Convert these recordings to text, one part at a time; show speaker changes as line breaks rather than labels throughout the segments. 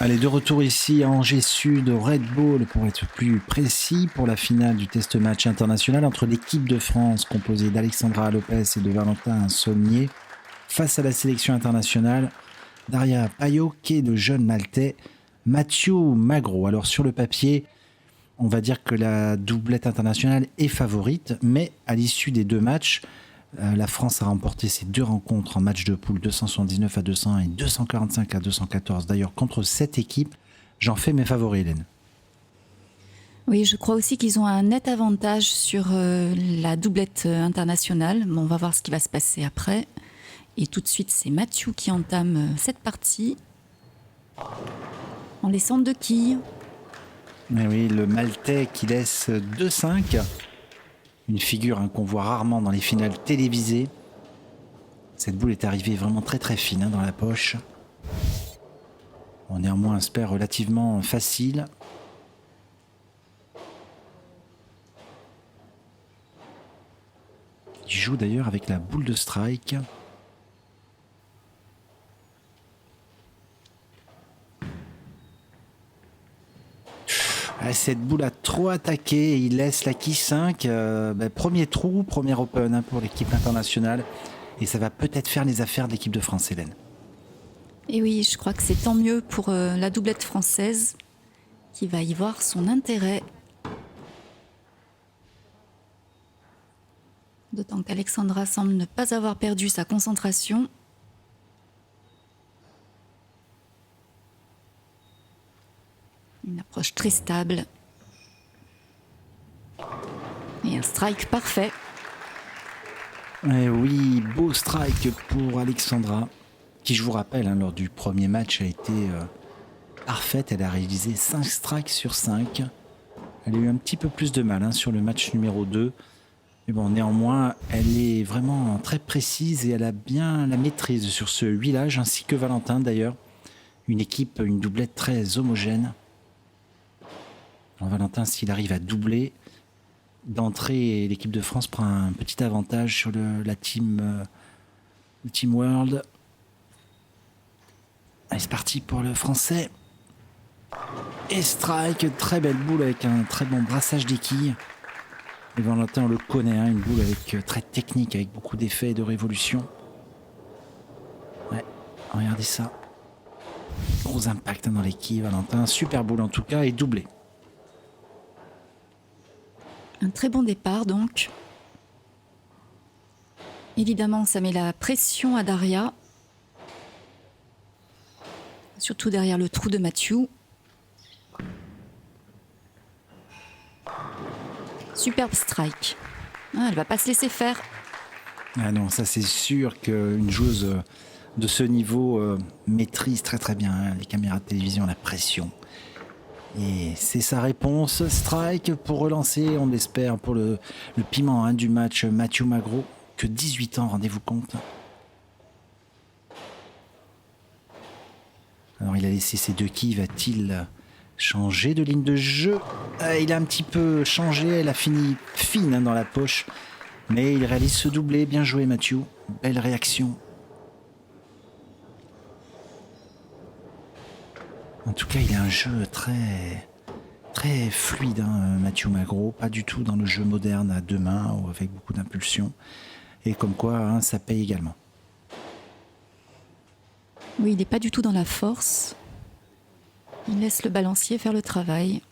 Allez, de retour ici à Angers Sud, au Red Bull, pour être plus précis, pour la finale du test match international entre l'équipe de France, composée d'Alexandra Lopez et de Valentin Saulnier, face à la sélection internationale, Daria Payot et le jeune Maltais Mathieu Magro. Alors sur le papier, on va dire que la doublette internationale est favorite, mais à l'issue des deux matchs, la France a remporté ses deux rencontres en match de poule 279 à 200 et 245 à 214. D'ailleurs, contre cette équipe, j'en fais mes favoris, Hélène.
Oui, je crois aussi qu'ils ont un net avantage sur la doublette internationale. Mais on va voir ce qui va se passer après. Et tout de suite, c'est Mathieu qui entame cette partie en laissant deux quilles.
Mais oui, le Maltais qui laisse 2-5. Une figure qu'on voit rarement dans les finales télévisées. Cette boule est arrivée vraiment très très fine dans la poche. Bon, néanmoins, un spare relativement facile. Il joue d'ailleurs avec la boule de strike. Cette boule a trop attaqué et il laisse la quille 5. Premier trou, premier open pour l'équipe internationale. Et ça va peut-être faire les affaires de l'équipe de France, Hélène.
Et oui, je crois que c'est tant mieux pour la doublette française qui va y voir son intérêt. D'autant qu'Alexandra semble ne pas avoir perdu sa concentration. Une approche très stable. Et un strike parfait.
Et oui, beau strike pour Alexandra, qui, je vous rappelle, lors du premier match a été parfaite. Elle a réalisé 5 strikes sur 5. Elle a eu un petit peu plus de mal sur le match numéro 2. Mais bon, néanmoins, elle est vraiment très précise et elle a bien la maîtrise sur ce huilage, ainsi que Valentin d'ailleurs. Une équipe, une doublette très homogène. Alors, Valentin, s'il arrive à doubler, d'entrée, l'équipe de France prend un petit avantage sur le team World. Allez, c'est parti pour le français. Et strike, très belle boule avec un très bon brassage des quilles. Et Valentin, on le connaît, une boule avec très technique, avec beaucoup d'effets et de révolution. Ouais, regardez ça. Gros impact dans les quilles, Valentin. Super boule en tout cas, et doublé.
Un très bon départ donc. Évidemment, ça met la pression à Daria. Surtout derrière le trou de Mathieu. Superbe strike. Elle va pas se laisser faire.
Ah non, ça c'est sûr qu'une joueuse de ce niveau maîtrise très très bien les caméras de télévision, la pression. Et c'est sa réponse, strike pour relancer, on l'espère, pour le piment du match, Mathieu Magro, que 18 ans, rendez-vous compte. Alors il a laissé ses deux quilles, va-t-il changer de ligne de jeu? Il a un petit peu changé, elle a fini fine dans la poche, mais il réalise ce doublé, bien joué Mathieu, belle réaction. En tout cas, il a un jeu très, très fluide, Mathieu Magro. Pas du tout dans le jeu moderne à deux mains ou avec beaucoup d'impulsion. Et comme quoi, ça paye également.
Oui, il n'est pas du tout dans la force. Il laisse le balancier faire le travail.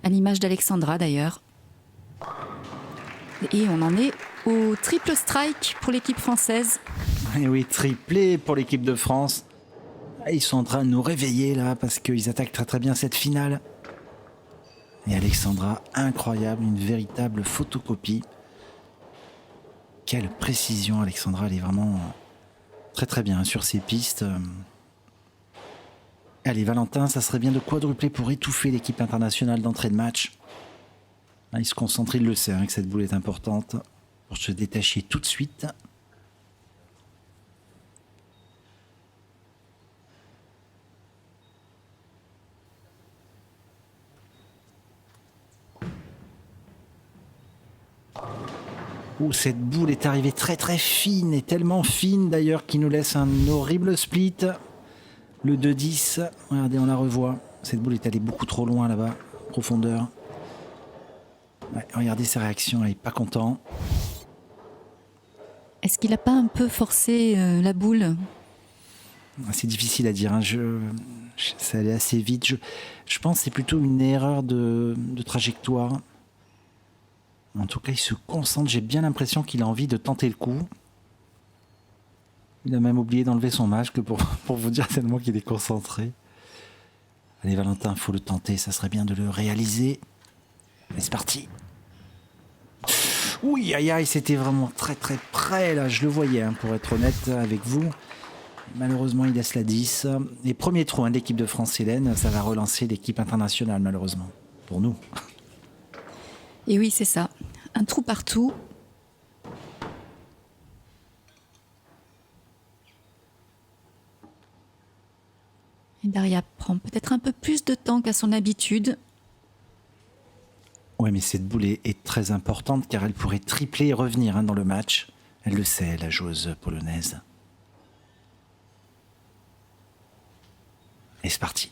À l'image d'Alexandra d'ailleurs. Et on en est au triple strike pour l'équipe française.
Et oui, triplé pour l'équipe de France. Ils sont en train de nous réveiller là parce qu'ils attaquent très très bien cette finale. Et Alexandra, incroyable, une véritable photocopie. Quelle précision, Alexandra, elle est vraiment très très bien sur ses pistes. Allez, Valentin, ça serait bien de quadrupler pour étouffer l'équipe internationale d'entrée de match. Il se concentre, il le sait, que cette boule est importante pour se détacher tout de suite. Cette boule est arrivée très très fine, et tellement fine d'ailleurs qu'il nous laisse un horrible split. Le 2-10, regardez, on la revoit. Cette boule est allée beaucoup trop loin là-bas, profondeur. Ouais, regardez sa réaction, elle n'est pas content.
Est-ce qu'il n'a pas un peu forcé la boule?
C'est difficile à dire, hein. Ça allait assez vite. Je pense que c'est plutôt une erreur de trajectoire. En tout cas, il se concentre. J'ai bien l'impression qu'il a envie de tenter le coup. Il a même oublié d'enlever son masque pour vous dire tellement qu'il est concentré. Allez Valentin, il faut le tenter, ça serait bien de le réaliser. Allez, c'est parti. Oui, aïe aïe, c'était vraiment très très près là, je le voyais, hein, pour être honnête avec vous. Malheureusement, il laisse la 10. Les premiers trous, hein, de l'équipe de France Hélène, ça va relancer l'équipe internationale malheureusement, pour nous.
Et oui, c'est ça. Un trou partout. Et Daria prend peut-être un peu plus de temps qu'à son habitude.
Ouais, mais cette boule est très importante car elle pourrait tripler et revenir, hein, dans le match. Elle le sait, la joueuse polonaise. Et c'est parti.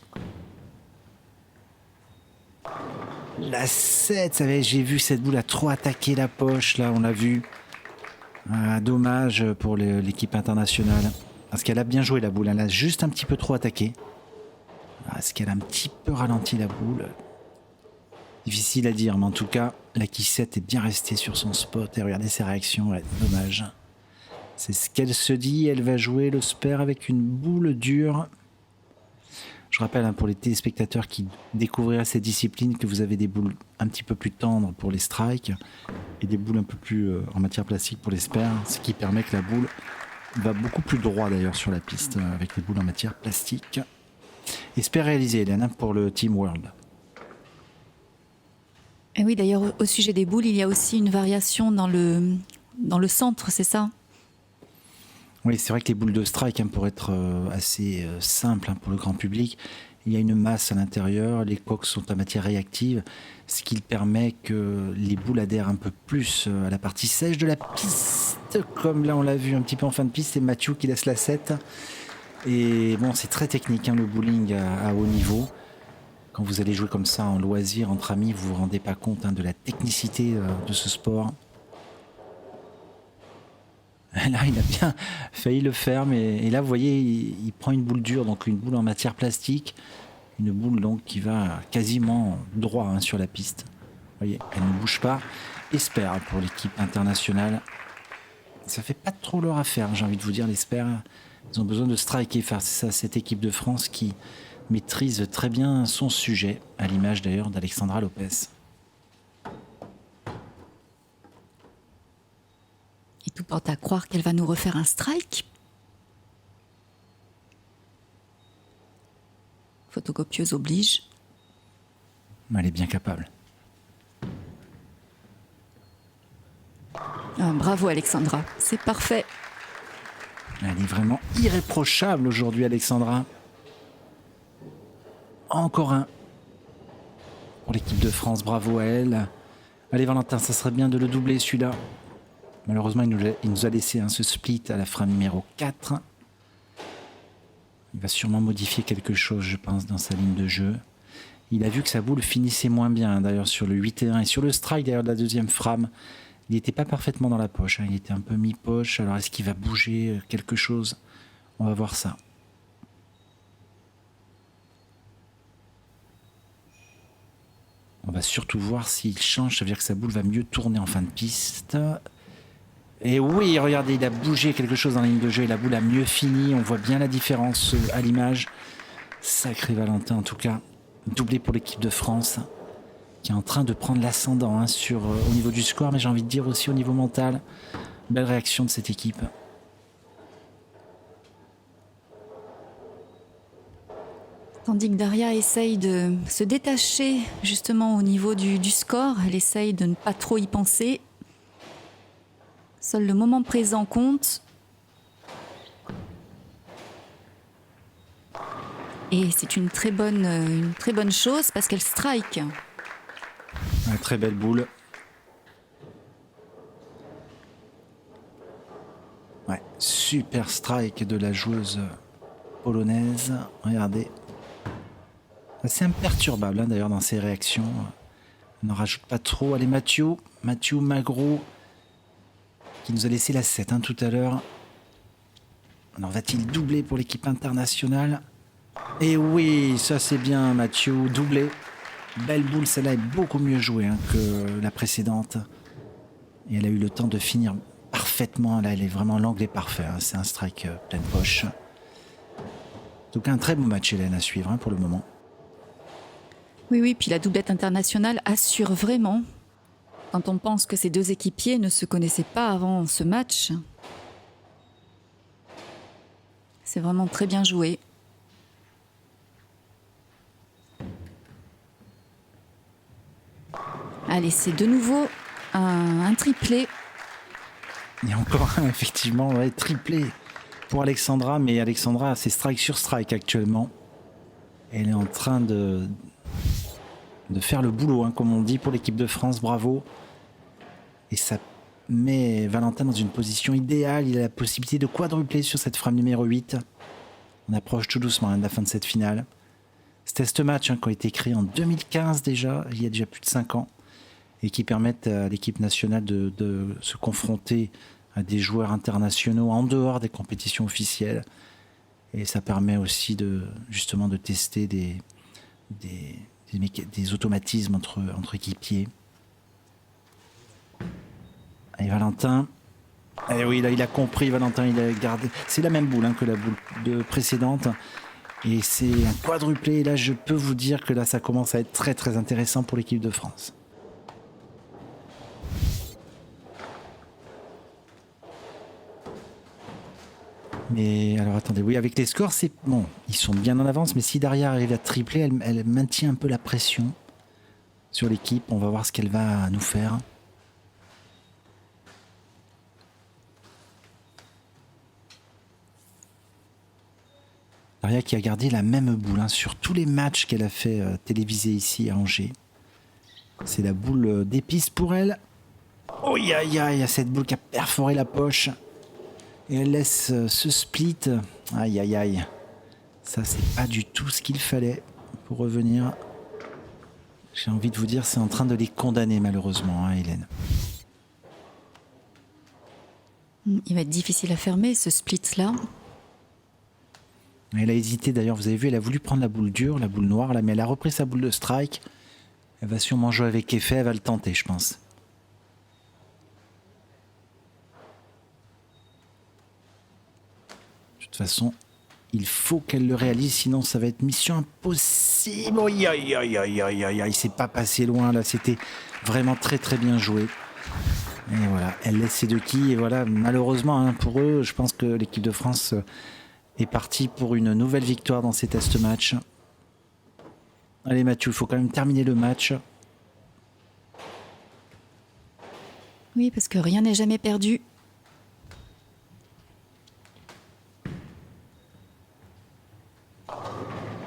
La 7, ça va, j'ai vu cette boule a trop attaqué la poche, là, on l'a vu. Ah, dommage pour l'équipe internationale. Parce qu'elle a bien joué la boule, elle a juste un petit peu trop attaqué. Est-ce qu'elle a un petit peu ralenti la boule? Difficile à dire, mais en tout cas, la Kissette est bien restée sur son spot. Et regardez ses réactions, ouais, dommage. C'est ce qu'elle se dit, elle va jouer le spare avec une boule dure. Je rappelle, hein, pour les téléspectateurs qui découvriraient cette discipline, que vous avez des boules un petit peu plus tendres pour les strikes et des boules un peu plus en matière plastique pour les spares, ce qui permet que la boule va beaucoup plus droit d'ailleurs sur la piste avec les boules en matière plastique. Et spare réalisé, Hélène, hein, pour le Team World.
Et oui, d'ailleurs, au sujet des boules, il y a aussi une variation dans le centre, c'est ça?
Oui, c'est vrai que les boules de strike, hein, pour être assez simples, hein, pour le grand public, il y a une masse à l'intérieur, les coques sont en matière réactive, ce qui permet que les boules adhèrent un peu plus à la partie sèche de la piste, comme là on l'a vu un petit peu en fin de piste, c'est Mathieu qui laisse la 7. Et bon, c'est très technique, hein, le bowling à haut niveau. Quand vous allez jouer comme ça en loisir, entre amis, vous vous rendez pas compte, hein, de la technicité de ce sport. Là, il a bien failli le faire, mais et là, vous voyez, il prend une boule dure, donc une boule en matière plastique, une boule donc qui va quasiment droit, hein, sur la piste. Vous voyez, elle ne bouge pas. Espère pour l'équipe internationale. Ça fait pas trop leur affaire, j'ai envie de vous dire, les Spers. Ils ont besoin de striker face à cette équipe de France qui maîtrise très bien son sujet, à l'image d'ailleurs d'Alexandra Lopez.
Et tout porte à croire qu'elle va nous refaire un strike. Photocopieuse oblige.
Elle est bien capable.
Ah, bravo Alexandra, c'est parfait.
Elle est vraiment irréprochable aujourd'hui, Alexandra. Encore un pour l'équipe de France, bravo à elle. Allez Valentin, ça serait bien de le doubler celui-là. Malheureusement, il nous a laissé ce split à la frame numéro 4. Il va sûrement modifier quelque chose, je pense, dans sa ligne de jeu. Il a vu que sa boule finissait moins bien, d'ailleurs, sur le 8 et 1. Et sur le strike, d'ailleurs, de la deuxième frame, il n'était pas parfaitement dans la poche, hein. Il était un peu mi-poche. Alors, est-ce qu'il va bouger quelque chose? On va voir ça. On va surtout voir s'il change, ça veut dire que sa boule va mieux tourner en fin de piste. Et oui, regardez, il a bougé quelque chose dans la ligne de jeu et la boule a mieux fini. On voit bien la différence à l'image. Sacré Valentin, en tout cas. Doublé pour l'équipe de France, qui est en train de prendre l'ascendant, hein, au niveau du score, mais j'ai envie de dire aussi au niveau mental. Belle réaction de cette équipe.
Tandis que Daria essaye de se détacher justement au niveau du score, elle essaye de ne pas trop y penser. Seul le moment présent compte. Et c'est une très bonne chose parce qu'elle strike.
Une très belle boule. Ouais, super strike de la joueuse polonaise. Regardez. C'est imperturbable hein, d'ailleurs dans ses réactions. On n'en rajoute pas trop. Allez Mathieu Magro qui nous a laissé la 7 hein, tout à l'heure. Alors va-t-il doubler pour l'équipe internationale? Et oui, ça c'est bien Mathieu, doublé. Belle boule, celle-là est beaucoup mieux jouée hein, que la précédente. Et elle a eu le temps de finir parfaitement. Là, elle est vraiment, l'angle est parfait. Hein. C'est un strike pleine poche. En tout cas, un très beau match, Hélène, à suivre hein, pour le moment.
Oui, puis la doublette internationale assure vraiment. Quand on pense que ces deux équipiers ne se connaissaient pas avant ce match, c'est vraiment très bien joué. Allez, c'est de nouveau un triplé.
Il y a encore un, effectivement, ouais, triplé pour Alexandra, mais Alexandra, c'est strike sur strike actuellement. Elle est en train de faire le boulot, hein, comme on dit, pour l'équipe de France, bravo. Et ça met Valentin dans une position idéale. Il a la possibilité de quadrupler sur cette frame numéro 8. On approche tout doucement hein, de la fin de cette finale. Ce test match hein, qui a été créé en 2015 déjà, il y a déjà plus de 5 ans, et qui permettent à l'équipe nationale de se confronter à des joueurs internationaux en dehors des compétitions officielles. Et ça permet aussi justement de tester des automatismes entre équipiers. Et Valentin, oui, là, il a compris, Valentin, il a gardé. C'est la même boule hein, que la boule précédente. Et c'est un quadruplé. Et là, je peux vous dire que là, ça commence à être très, très intéressant pour l'équipe de France. Mais alors, attendez, oui, avec les scores, c'est bon. Ils sont bien en avance, mais si Daria arrive à tripler, elle maintient un peu la pression sur l'équipe. On va voir ce qu'elle va nous faire. Daria qui a gardé la même boule hein, sur tous les matchs qu'elle a fait téléviser ici à Angers. C'est la boule d'épices pour elle. Oh, aïe, aïe, il y a cette boule qui a perforé la poche. Et elle laisse ce split. Aïe, aïe, aïe. Ça, c'est pas du tout ce qu'il fallait pour revenir. J'ai envie de vous dire, c'est en train de les condamner, malheureusement, hein, Hélène.
Il va être difficile à fermer, ce split-là.
Elle a hésité, d'ailleurs, vous avez vu, elle a voulu prendre la boule dure, la boule noire, là, mais elle a repris sa boule de strike. Elle va sûrement jouer avec effet, elle va le tenter, je pense. De toute façon, il faut qu'elle le réalise, sinon ça va être mission impossible. Aïe, aïe, aïe, aïe, aïe, aïe, aïe, c'est pas passé loin, là, c'était vraiment très, très bien joué. Et voilà, elle laisse ses deux quilles, et voilà, malheureusement, hein, pour eux, je pense que l'équipe de France est partie pour une nouvelle victoire dans ces test matchs. Allez Mathieu, il faut quand même terminer le match.
Oui, parce que rien n'est jamais perdu.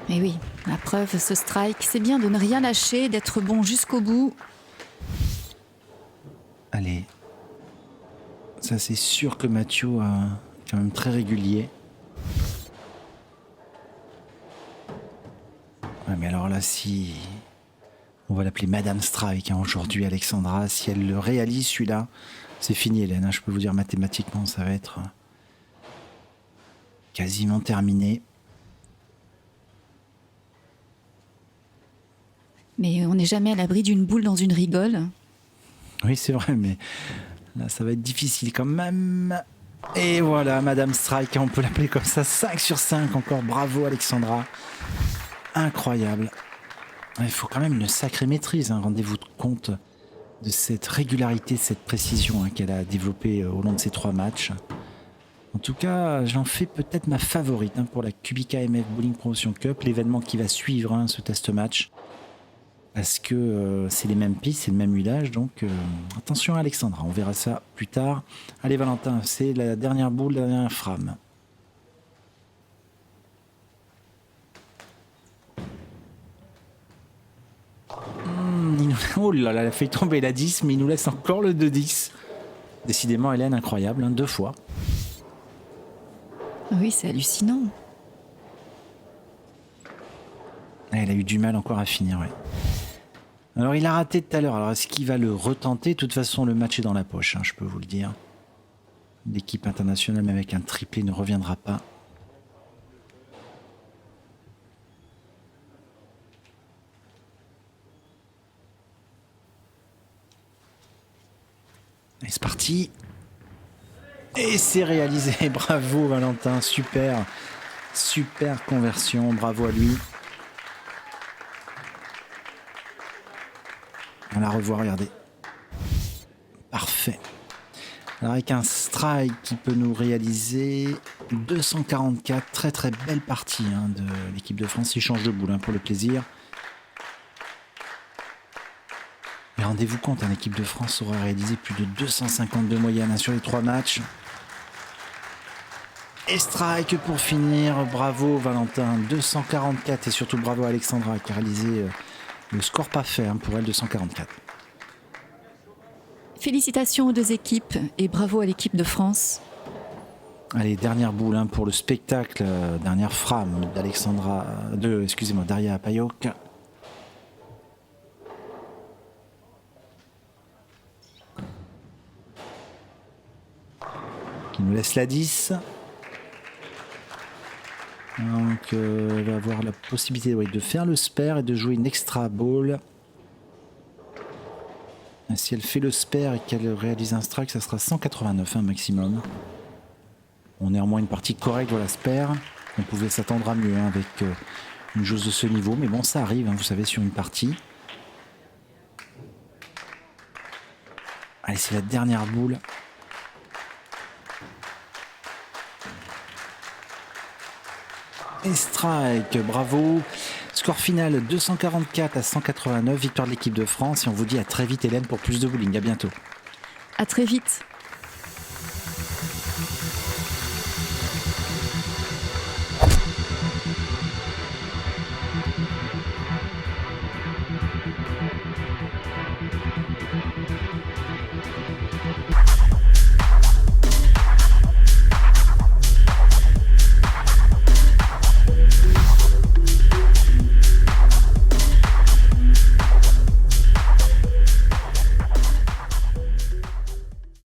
Et oui, la preuve, ce strike, c'est bien de ne rien lâcher, d'être bon jusqu'au bout.
Allez. Ça, c'est sûr que Mathieu est quand même très régulier. Ouais, mais alors là, si... On va l'appeler Madame Strike hein, aujourd'hui, Alexandra. Si elle le réalise, celui-là, c'est fini, Hélène. Hein, je peux vous dire mathématiquement, ça va être quasiment terminé.
Mais on n'est jamais à l'abri d'une boule dans une rigole.
Oui, c'est vrai, mais là, ça va être difficile quand même. Et voilà, Madame Strike, on peut l'appeler comme ça. 5 sur 5 encore. Bravo, Alexandra. Incroyable. Il faut quand même une sacrée maîtrise. Hein. Rendez-vous compte de cette régularité, de cette précision hein, qu'elle a développée au long de ces 3 matchs. En tout cas, j'en fais peut-être ma favorite hein, pour la Kubica MF Bowling Promotion Cup, l'événement qui va suivre hein, ce test match. Parce que c'est les mêmes pistes, c'est le même huilage, donc attention à Alexandra, on verra ça plus tard. Allez Valentin, c'est la dernière boule, la dernière frame. Oh là là, elle a fait tomber la 10, mais il nous laisse encore le 2-10. Décidément, Hélène, incroyable, hein, 2 fois.
Oui, c'est hallucinant.
Elle a eu du mal encore à finir, ouais. Alors il a raté tout à l'heure, alors est-ce qu'il va le retenter? De toute façon le match est dans la poche, hein, je peux vous le dire. L'équipe internationale, même avec un triplé, ne reviendra pas. Et c'est parti. Et c'est réalisé, bravo Valentin, super conversion, bravo à lui. On la revoit, regardez. Parfait. Alors avec un strike qui peut nous réaliser 244, très belle partie de l'équipe de France. Il change de boule pour le plaisir. Mais rendez-vous compte, l'équipe de France aura réalisé plus de 250 de moyenne sur les 3 matchs. Et strike pour finir, bravo Valentin, 244 et surtout bravo à Alexandra qui a réalisé le score pas fait pour elle, 244.
Félicitations aux 2 équipes et bravo à l'équipe de France.
Allez, dernière boule pour le spectacle, dernière frame Daria Payok. Qui nous laisse la 10. Donc elle va avoir la possibilité de faire le spare et de jouer une extra ball. Et si elle fait le spare et qu'elle réalise un strike, ça sera 189 maximum. On est en moins une partie correcte, voilà, spare. On pouvait s'attendre à mieux avec une joueuse de ce niveau, mais bon, ça arrive, vous savez, sur une partie. Allez, c'est la dernière boule. Et strike, bravo. Score final 244 à 189, victoire de l'équipe de France. Et on vous dit à très vite Hélène pour plus de bowling. À bientôt.
À très vite.